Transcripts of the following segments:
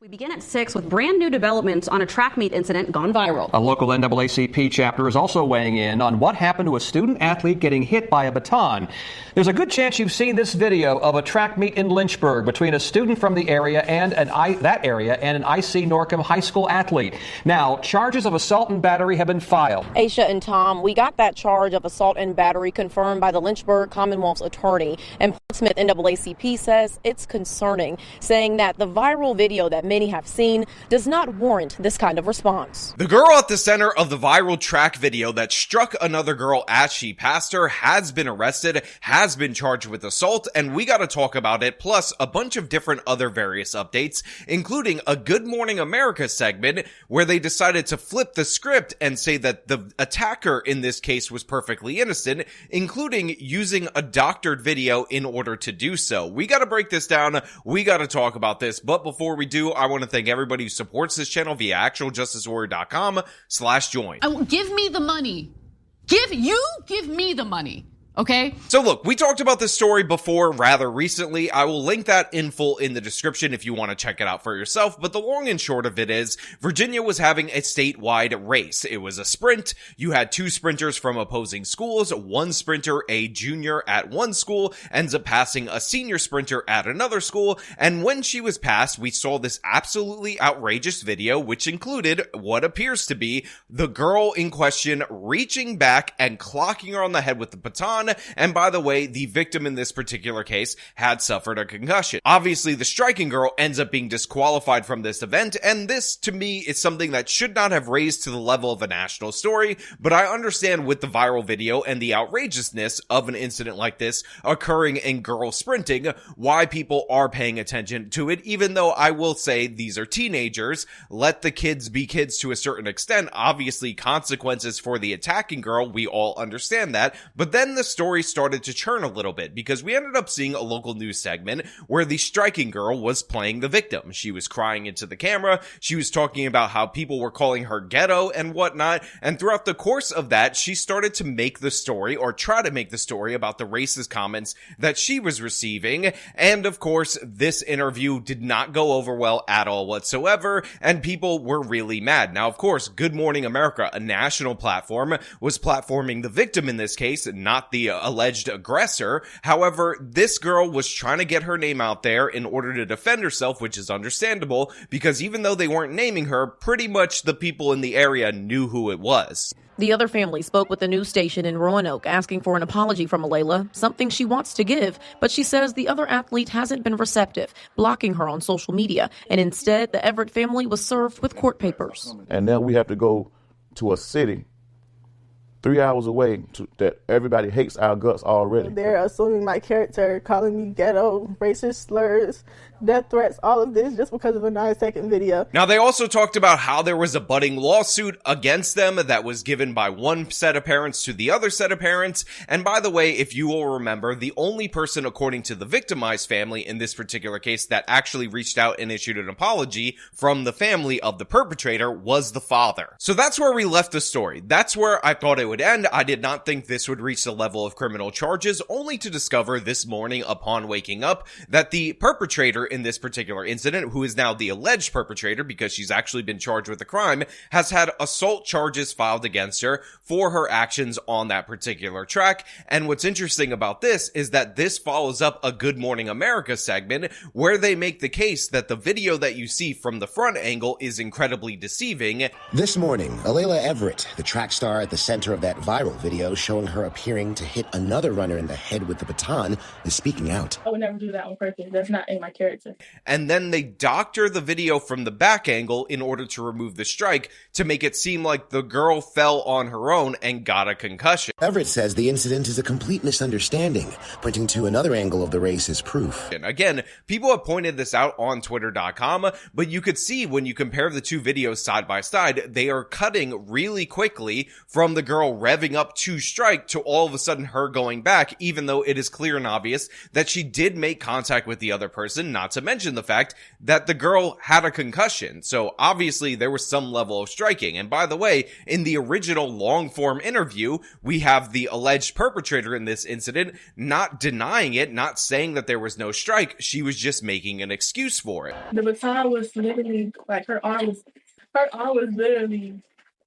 We begin at 6 with brand new developments on a track meet incident gone viral. A local NAACP chapter is also weighing in on what happened to a student athlete getting hit by a baton. There's a good chance you've seen this video of a track meet in Lynchburg between a student from the area and an IC Norcom high school athlete. Now, charges of assault and battery have been filed. Aisha and Tom, we got that charge of assault and battery confirmed by the Lynchburg Commonwealth's attorney, and Portsmouth NAACP says it's concerning, saying that the viral video that many have seen does not warrant this kind of response. The girl at the center of the viral track video that struck another girl as she passed her has been arrested, has been charged with assault, and we gotta talk about it, plus a bunch of different other various updates, including a Good Morning America segment where they decided to flip the script and say that the attacker in this case was perfectly innocent, including using a doctored video in order to do so. We gotta break this down, we gotta talk about this, but before we do, I want to thank everybody who supports this channel via actualjusticewarrior.com/join. Give me the money. Give me the money. Okay. So look, we talked about this story before rather recently. I will link that in full in the description if you want to check it out for yourself. But the long and short of it is Virginia was having a statewide race. It was a sprint. You had two sprinters from opposing schools. One sprinter, a junior at one school, ends up passing a senior sprinter at another school. And when she was passed, we saw this absolutely outrageous video, which included what appears to be the girl in question reaching back and clocking her on the head with the baton. And by the way, the victim in this particular case had suffered a concussion. Obviously, the striking girl ends up being disqualified from this event, and this, to me, is something that should not have raised to the level of a national story, but I understand with the viral video and the outrageousness of an incident like this occurring in girl sprinting, why people are paying attention to it, even though I will say these are teenagers. Let the kids be kids to a certain extent. Obviously, consequences for the attacking girl, we all understand that, but then the story started to churn a little bit because we ended up seeing a local news segment where the striking girl was playing the victim. She was crying into the camera. She was talking about how people were calling her ghetto and whatnot. And throughout the course of that, she started to make the story or try to make the story about the racist comments that she was receiving. And of course, this interview did not go over well at all whatsoever. And people were really mad. Now, of course, Good Morning America, a national platform, was platforming the victim in this case, not the alleged aggressor. However, this girl was trying to get her name out there in order to defend herself, which is understandable because even though they weren't naming her, pretty much the people in the area knew who it was. The other family spoke with the news station in Roanoke asking for an apology from Alaila, something she wants to give, but she says the other athlete hasn't been receptive, blocking her on social media, and instead the Everett family was served with court papers. And now we have to go to a city 3 hours away that everybody hates our guts already. They're assuming my character, calling me ghetto, racist slurs, death threats, all of this just because of a 9-second video. Now, they also talked about how there was a budding lawsuit against them that was given by one set of parents to the other set of parents. And by the way, if you will remember, the only person, according to the victimized family in this particular case, that actually reached out and issued an apology from the family of the perpetrator was the father. So that's where we left the story. That's where I thought it would end. I did not think this would reach the level of criminal charges, only to discover this morning upon waking up that the perpetrator in this particular incident, who is now the alleged perpetrator because she's actually been charged with the crime, has had assault charges filed against her for her actions on that particular track. And what's interesting about this is that this follows up a Good Morning America segment where they make the case that the video that you see from the front angle is incredibly deceiving. This morning, Alaila Everett, the track star at the center of that viral video showing her appearing to hit another runner in the head with the baton, is speaking out. I would never do that on purpose. That's not in my character. And then they doctor the video from the back angle in order to remove the strike to make it seem like the girl fell on her own and got a concussion. Everett says the incident is a complete misunderstanding, pointing to another angle of the race as proof. And again, people have pointed this out on Twitter.com, but you could see when you compare the two videos side by side, they are cutting really quickly from the girl revving up to strike to all of a sudden her going back, even though it is clear and obvious that she did make contact with the other person, not to mention the fact that the girl had a concussion. So obviously there was some level of striking. And by the way, in the original long form interview, we have the alleged perpetrator in this incident not denying it, not saying that there was no strike. She was just making an excuse for it. The baton was literally like her arm was literally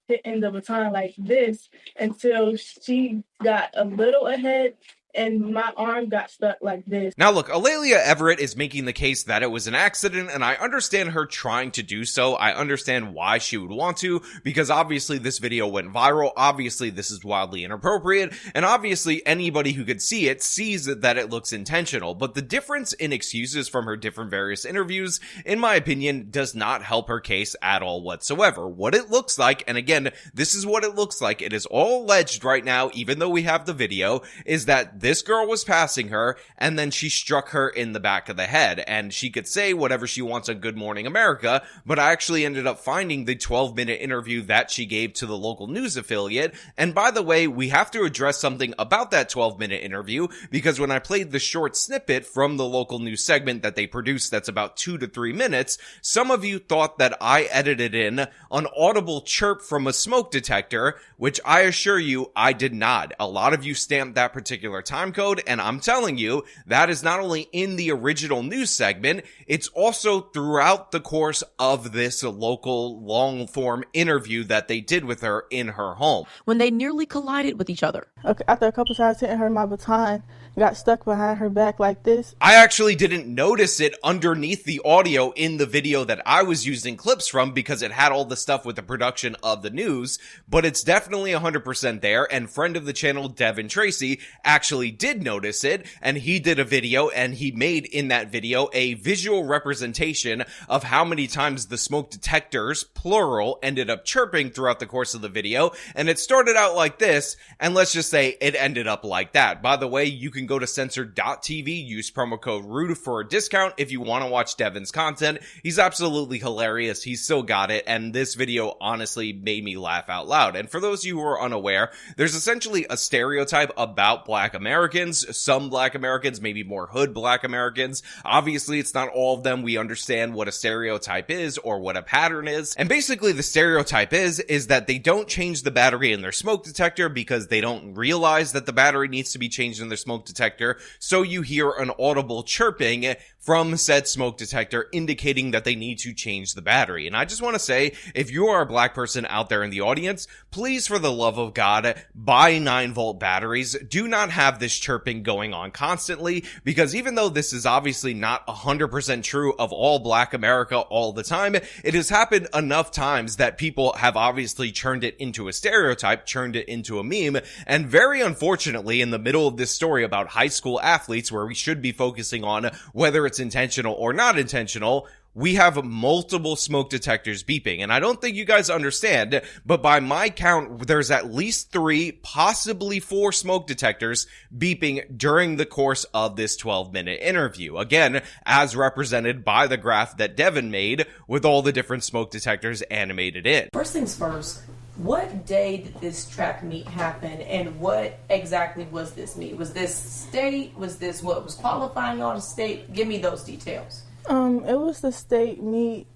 hitting the baton like this until she got a little ahead and my arm got stuck like this. Now look, Alaila Everett is making the case that it was an accident, and I understand her trying to do so. I understand why she would want to, because obviously this video went viral. Obviously this is wildly inappropriate, and obviously anybody who could see it sees that it looks intentional. But the difference in excuses from her different various interviews, in my opinion, does not help her case at all whatsoever. What it looks like, and again, this is what it looks like, it is all alleged right now, even though we have the video, is that this girl was passing her, and then she struck her in the back of the head. And she could say whatever she wants on Good Morning America, but I actually ended up finding the 12-minute interview that she gave to the local news affiliate. And by the way, we have to address something about that 12-minute interview, because when I played the short snippet from the local news segment that they produced that's about 2 to 3 minutes, some of you thought that I edited in an audible chirp from a smoke detector, which I assure you I did not. A lot of you stamped that particular time code, and I'm telling you, that is not only in the original news segment, it's also throughout the course of this local long-form interview that they did with her in her home. When they nearly collided with each other. Okay, after a couple times hitting her, my baton got stuck behind her back like this. I actually didn't notice it underneath the audio in the video that I was using clips from, because it had all the stuff with the production of the news, but it's definitely 100% there, and friend of the channel, Devin Tracy, actually did notice it, and he did a video, and he made in that video a visual representation of how many times the smoke detectors, plural, ended up chirping throughout the course of the video, and it started out like this, and let's just say it ended up like that. By the way, you can go to censored.tv, use promo code RUDE for a discount if you want to watch Devin's content. He's absolutely hilarious. He's still got it, and this video honestly made me laugh out loud. And for those of you who are unaware, there's essentially a stereotype about Black Americans. Some Black Americans, maybe more hood Black Americans. Obviously, it's not all of them. We understand what a stereotype is or what a pattern is. And basically, the stereotype is that they don't change the battery in their smoke detector because they don't realize that the battery needs to be changed in their smoke detector. So you hear an audible chirping from said smoke detector indicating that they need to change the battery. And I just want to say, if you are a Black person out there in the audience, please, for the love of God, buy 9-volt batteries. Do not have this chirping going on constantly, because even though this is obviously not 100% true of all Black America all the time, it has happened enough times that people have obviously turned it into a stereotype, turned it into a meme, and very unfortunately, in the middle of this story about high school athletes, where we should be focusing on whether it's intentional or not intentional, we have multiple smoke detectors beeping. And I don't think you guys understand, but by my count, there's at least 3, possibly 4 smoke detectors beeping during the course of this 12-minute interview. Again, as represented by the graph that Devin made with all the different smoke detectors animated in. First things first, what day did this track meet happen, and what exactly was this meet? Was this state? Was this what was qualifying on the state? Give me those details. It was the state meet.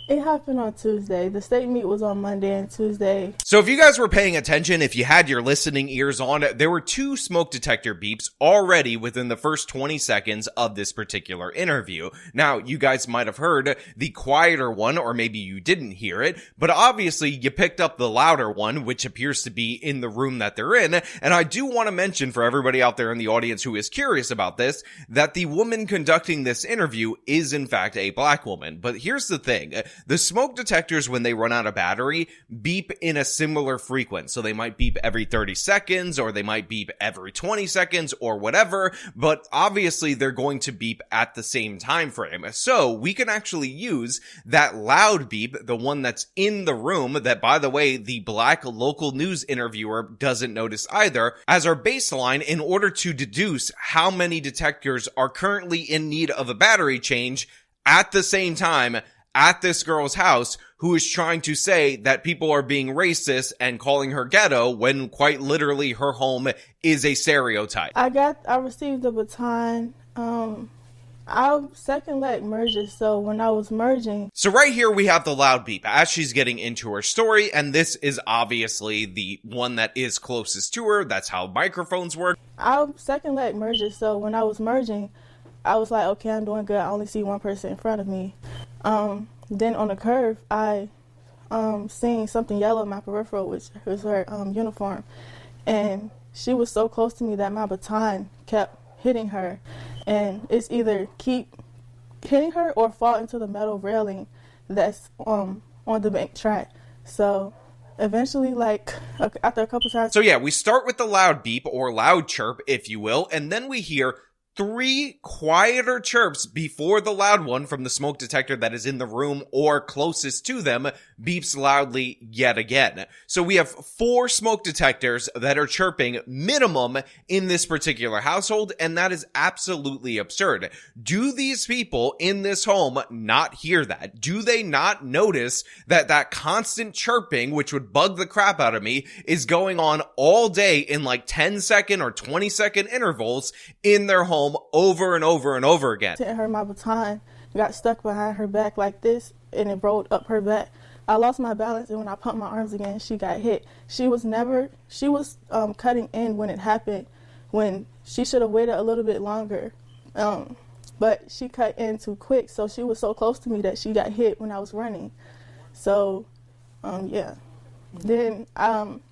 It happened on Tuesday. The state meet was on Monday and Tuesday. So if you guys were paying attention, if you had your listening ears on, there were 2 smoke detector beeps already within the first 20 seconds of this particular interview. Now, you guys might have heard the quieter one, or maybe you didn't hear it, but obviously you picked up the louder one, which appears to be in the room that they're in. And I do want to mention for everybody out there in the audience who is curious about this, that the woman conducting this interview is in fact a Black woman. But here's the thing. The smoke detectors, when they run out of battery, beep in a similar frequency. So they might beep every 30 seconds, or they might beep every 20 seconds, or whatever, but obviously they're going to beep at the same time frame. So we can actually use that loud beep, the one that's in the room, that, by the way, the Black local news interviewer doesn't notice either, as our baseline in order to deduce how many detectors are currently in need of a battery change at the same time at this girl's house who is trying to say that people are being racist and calling her ghetto when quite literally her home is a stereotype. I received the baton. Our second leg merges, so when I was merging... So right here we have the loud beep as she's getting into her story, and this is obviously the one that is closest to her. That's how microphones work. Our second leg merges, so when I was merging, I was like, okay, I'm doing good. I only see one person in front of me. Then on the curve, I seen something yellow in my peripheral, which was her uniform. And she was so close to me that my baton kept hitting her. And it's either keep hitting her or fall into the metal railing that's on the bank track. So eventually, like, after a couple times... So yeah, we start with the loud beep or loud chirp, if you will, and then we hear 3 quieter chirps before the loud one from the smoke detector that is in the room or closest to them beeps loudly yet again. So we have 4 smoke detectors that are chirping minimum in this particular household, and that is absolutely absurd. Do these people in this home not hear that? Do they not notice that that constant chirping, which would bug the crap out of me, is going on all day in like 10-second or 20-second intervals in their home over and over and over again? Hit her, my baton got stuck behind her back like this, and it rolled up her back. I lost my balance, and when I pumped my arms again, she got hit. She was cutting in when it happened, when she should have waited a little bit longer. But she cut in too quick, so she was so close to me that she got hit when I was running. So, yeah. Then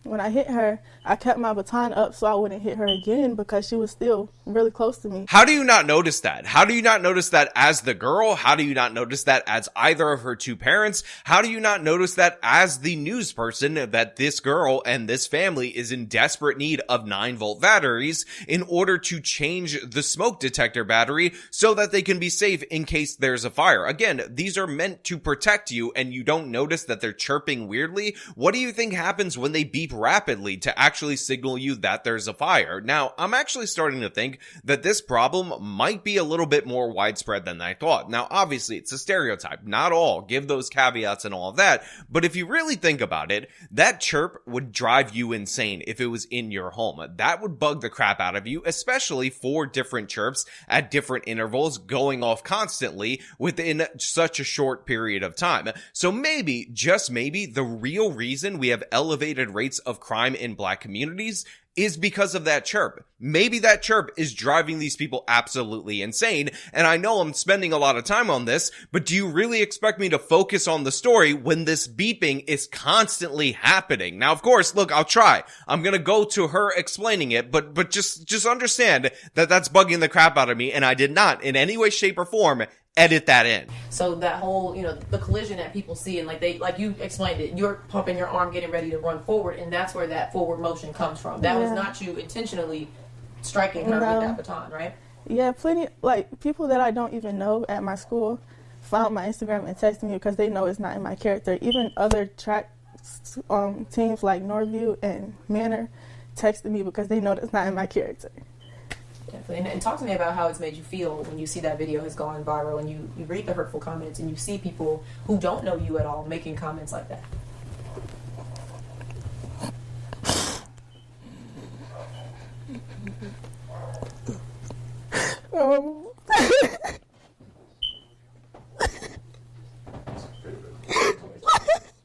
when I hit her, I kept my baton up so I wouldn't hit her again because she was still really close to me. How do you not notice that? How do you not notice that as the girl? How do you not notice that as either of her 2 parents? How do you not notice that as the news person that this girl and this family is in desperate need of 9-volt batteries in order to change the smoke detector battery so that they can be safe in case there's a fire? Again, these are meant to protect you, and you don't notice that they're chirping weirdly. What do you think happens when they beep rapidly to actually signal you that there's a fire? Now, I'm actually starting to think that this problem might be a little bit more widespread than I thought. Now, obviously, it's a stereotype. Not all. Give those caveats and all of that. But if you really think about it, that chirp would drive you insane if it was in your home. That would bug the crap out of you, especially 4 different chirps at different intervals going off constantly within such a short period of time. So maybe, just maybe, the real reason we have elevated rates of crime in Black communities is because of that chirp. Maybe that chirp is driving these people absolutely insane, and I know I'm spending a lot of time on this, but do you really expect me to focus on the story when this beeping is constantly happening? Now, of course, look, I'll try. I'm gonna go to her explaining it, but just understand that that's bugging the crap out of me, and I did not, in any way, shape, or form, edit that in. So that whole, the collision that people see, and like you explained it, you're pumping your arm, getting ready to run forward, and that's where that forward motion comes from. That was not you intentionally striking her with that baton, right? Yeah, plenty, like, people that I don't even know at my school found my Instagram and texted me because they know it's not in my character. Even other track teams like Northview and Manor texted me because they know that's not in my character. Definitely. And talk to me about how it's made you feel when you see that video has gone viral and you read the hurtful comments and you see people who don't know you at all making comments like that.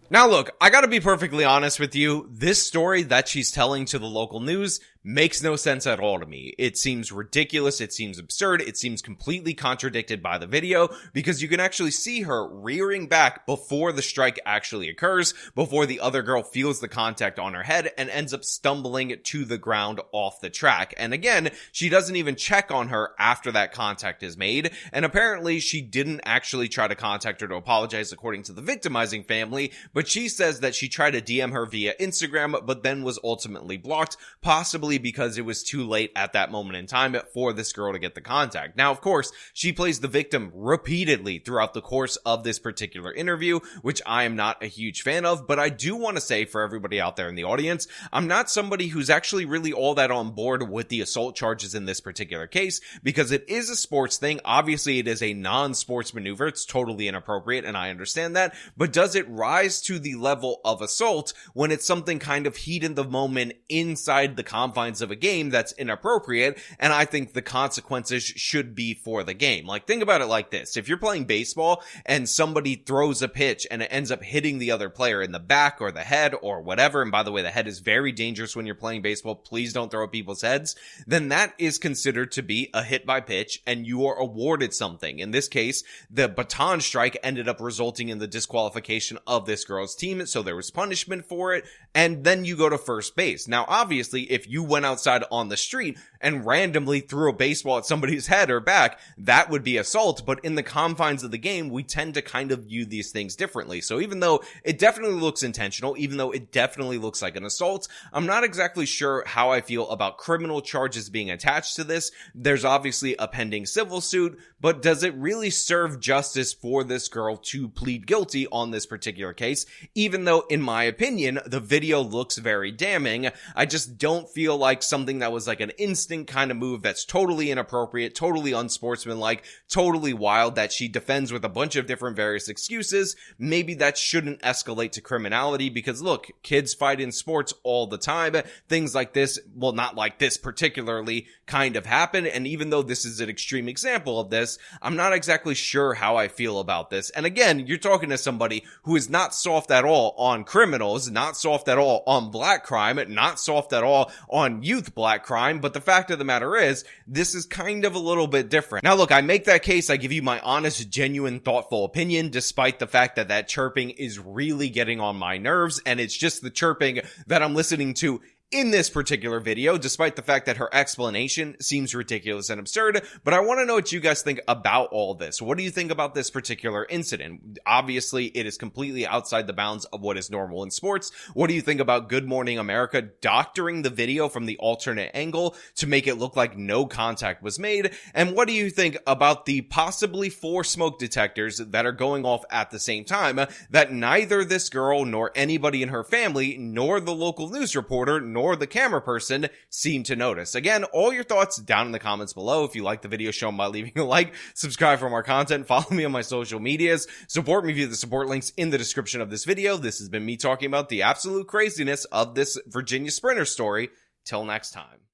Now look, I gotta be perfectly honest with you, this story that she's telling to the local news makes no sense at all to me. It seems ridiculous, it seems absurd, it seems completely contradicted by the video, because you can actually see her rearing back before the strike actually occurs, before the other girl feels the contact on her head and ends up stumbling to the ground off the track. And again, she doesn't even check on her after that contact is made, and apparently she didn't actually try to contact her to apologize according to the victimizing family, but she says that she tried to DM her via Instagram, but then was ultimately blocked, possibly because it was too late at that moment in time for this girl to get the contact. Now, of course, she plays the victim repeatedly throughout the course of this particular interview, which I am not a huge fan of, but I do want to say for everybody out there in the audience, I'm not somebody who's actually really all that on board with the assault charges in this particular case, because it is a sports thing. Obviously, it is a non-sports maneuver. It's totally inappropriate, and I understand that, but does it rise to the level of assault when it's something kind of heat in the moment inside the confines of a game that's inappropriate? And I think the consequences should be for the game. Like, think about it like this. If you're playing baseball and somebody throws a pitch and it ends up hitting the other player in the back or the head or whatever, and by the way, the head is very dangerous when you're playing baseball, please don't throw at people's heads, then that is considered to be a hit by pitch and you are awarded something. In this case, the baton strike ended up resulting in the disqualification of this girl's team, so there was punishment for it, and then you go to first base. Now, obviously, if you went outside on the street and randomly threw a baseball at somebody's head or back, that would be assault, but in the confines of the game, we tend to kind of view these things differently. So even though it definitely looks intentional, even though it definitely looks like an assault, I'm not exactly sure how I feel about criminal charges being attached to this. There's obviously a pending civil suit, but does it really serve justice for this girl to plead guilty on this particular case? Even though, in my opinion, the video looks very damning, I just don't feel like something that was like an instant kind of move that's totally inappropriate, totally unsportsmanlike, totally wild, that she defends with a bunch of different various excuses. Maybe that shouldn't escalate to criminality, because look, kids fight in sports all the time. Things like this, well, not like this particularly, kind of happen. And even though this is an extreme example of this, I'm not exactly sure how I feel about this. And again, you're talking to somebody who is not soft at all on criminals, not soft at all on black crime, not soft at all on youth black crime. But the fact of the matter is, this is kind of a little bit different. Now look, I make that case, I give you my honest, genuine, thoughtful opinion, despite the fact that that chirping is really getting on my nerves, and it's just the chirping that I'm listening to in this particular video, despite the fact that her explanation seems ridiculous and absurd. But I want to know what you guys think about all this. What do you think about this particular incident? Obviously, it is completely outside the bounds of what is normal in sports. What do you think about Good Morning America doctoring the video from the alternate angle to make it look like no contact was made? And what do you think about the possibly 4 smoke detectors that are going off at the same time that neither this girl nor anybody in her family nor the local news reporter nor the camera person seem to notice? Again, all your thoughts down in the comments below. If you like the video, show them by leaving a like, subscribe for more content, follow me on my social medias, support me via the support links in the description of this video. This has been me talking about the absolute craziness of this Virginia Sprinter story. Till next time.